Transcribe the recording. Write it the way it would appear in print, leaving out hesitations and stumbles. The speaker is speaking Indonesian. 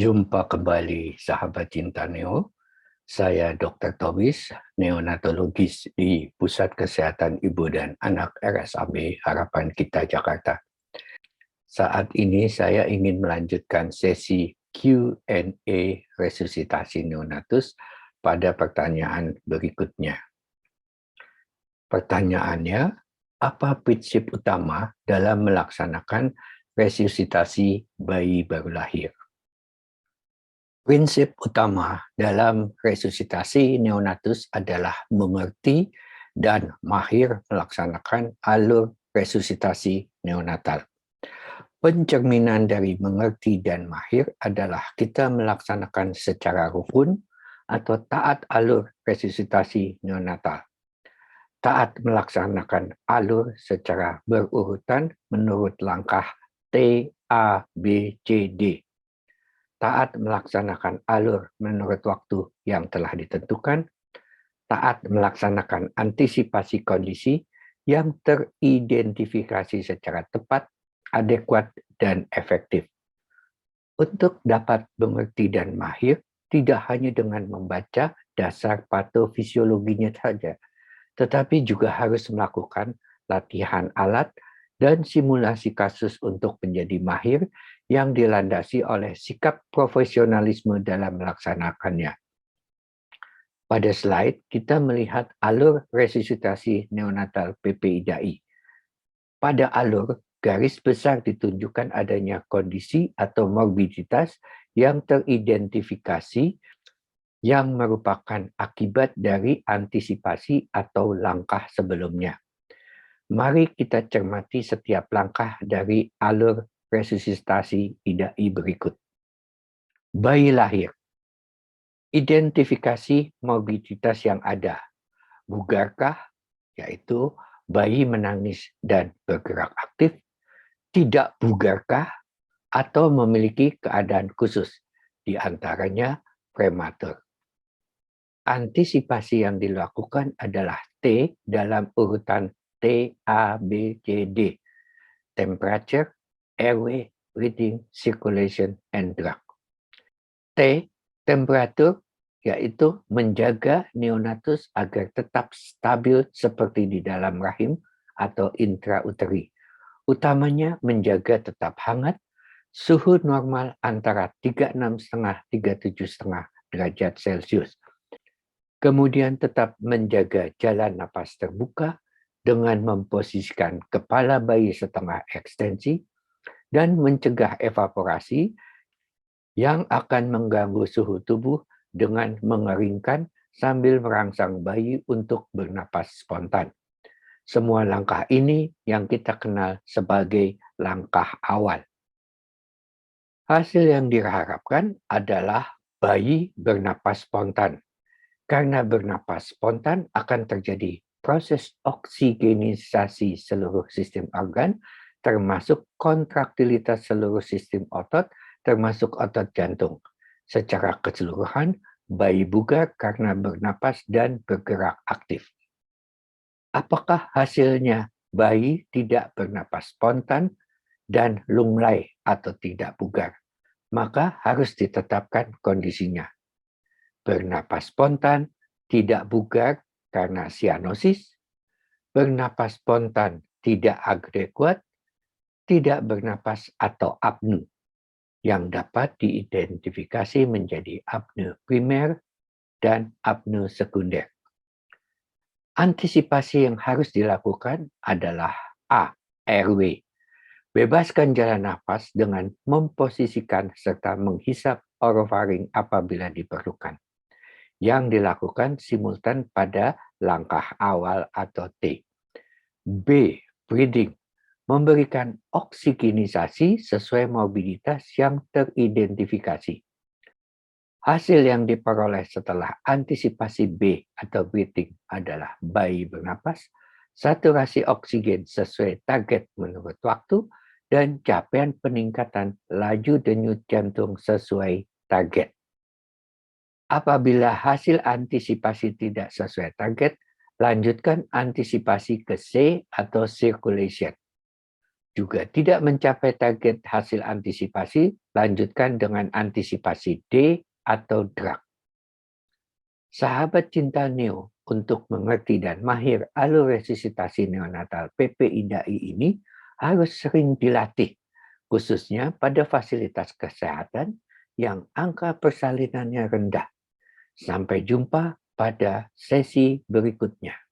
Jumpa kembali sahabat cinta Neo. Saya Dr. Tobis, neonatologis di Pusat Kesehatan Ibu dan Anak RSAB Harapan Kita Jakarta. Saat ini saya ingin melanjutkan sesi Q&A resusitasi neonatus pada pertanyaan berikutnya. Pertanyaannya, apa prinsip utama dalam melaksanakan resusitasi bayi baru lahir? Prinsip utama dalam resusitasi neonatus adalah mengerti dan mahir melaksanakan alur resusitasi neonatal. Pencerminan dari mengerti dan mahir adalah kita melaksanakan secara rukun atau taat alur resusitasi neonatal. Taat melaksanakan alur secara berurutan menurut langkah T, A, B, C, D. Taat melaksanakan alur menurut waktu yang telah ditentukan, taat melaksanakan antisipasi kondisi yang teridentifikasi secara tepat, adekuat, dan efektif. Untuk dapat mengerti dan mahir, tidak hanya dengan membaca dasar patofisiologinya saja, tetapi juga harus melakukan latihan alat dan simulasi kasus untuk menjadi mahir yang dilandasi oleh sikap profesionalisme dalam melaksanakannya. Pada slide, kita melihat alur resusitasi neonatal PPIDAI. Pada alur, garis besar ditunjukkan adanya kondisi atau morbiditas yang teridentifikasi yang merupakan akibat dari antisipasi atau langkah sebelumnya. Mari kita cermati setiap langkah dari alur resusitasi IDAI berikut. Bayi lahir. Identifikasi morbiditas yang ada. Bugarkah? Yaitu bayi menangis dan bergerak aktif. Tidak bugarkah? Atau memiliki keadaan khusus, di antaranya prematur. Antisipasi yang dilakukan adalah T dalam urutan T, A, B, C, D. Temperature, airway, breathing, circulation, and drug. T, temperatur, yaitu menjaga neonatus agar tetap stabil seperti di dalam rahim atau intrauteri. Utamanya menjaga tetap hangat, suhu normal antara 36,5–37,5 derajat Celcius. Kemudian tetap menjaga jalan napas terbuka dengan memposisikan kepala bayi setengah ekstensi dan mencegah evaporasi yang akan mengganggu suhu tubuh dengan mengeringkan sambil merangsang bayi untuk bernapas spontan. Semua langkah ini yang kita kenal sebagai langkah awal. Hasil yang diharapkan adalah bayi bernapas spontan. Karena bernapas spontan akan terjadi proses oksigenisasi seluruh sistem organ, termasuk kontraktilitas seluruh sistem otot, termasuk otot jantung. Secara keseluruhan, bayi bugar karena bernapas dan bergerak aktif. Apakah hasilnya bayi tidak bernapas spontan dan lunglai atau tidak bugar? Maka harus ditetapkan kondisinya. Bernapas spontan, tidak bugar karena sianosis, bernapas spontan tidak adekuat, tidak bernapas atau apnu, yang dapat diidentifikasi menjadi apne primer dan apne sekunder. Antisipasi yang harus dilakukan adalah A. Airway. Bebaskan jalan nafas dengan memposisikan serta menghisap orofaring apabila diperlukan. Yang dilakukan simultan pada langkah awal atau T. B. Breathing. Memberikan oksigenisasi sesuai morbiditas yang teridentifikasi. Hasil yang diperoleh setelah antisipasi B atau breathing adalah bayi bernapas, saturasi oksigen sesuai target menurut waktu, dan capaian peningkatan laju denyut jantung sesuai target. Apabila hasil antisipasi tidak sesuai target, lanjutkan antisipasi ke C atau circulation. Juga tidak mencapai target hasil antisipasi, Lanjutkan dengan antisipasi D atau drug. Sahabat cinta neo untuk mengerti dan mahir alur resusitasi neonatal PPI-DAI ini harus sering dilatih, khususnya pada fasilitas kesehatan yang angka persalinannya rendah. Sampai jumpa pada sesi berikutnya.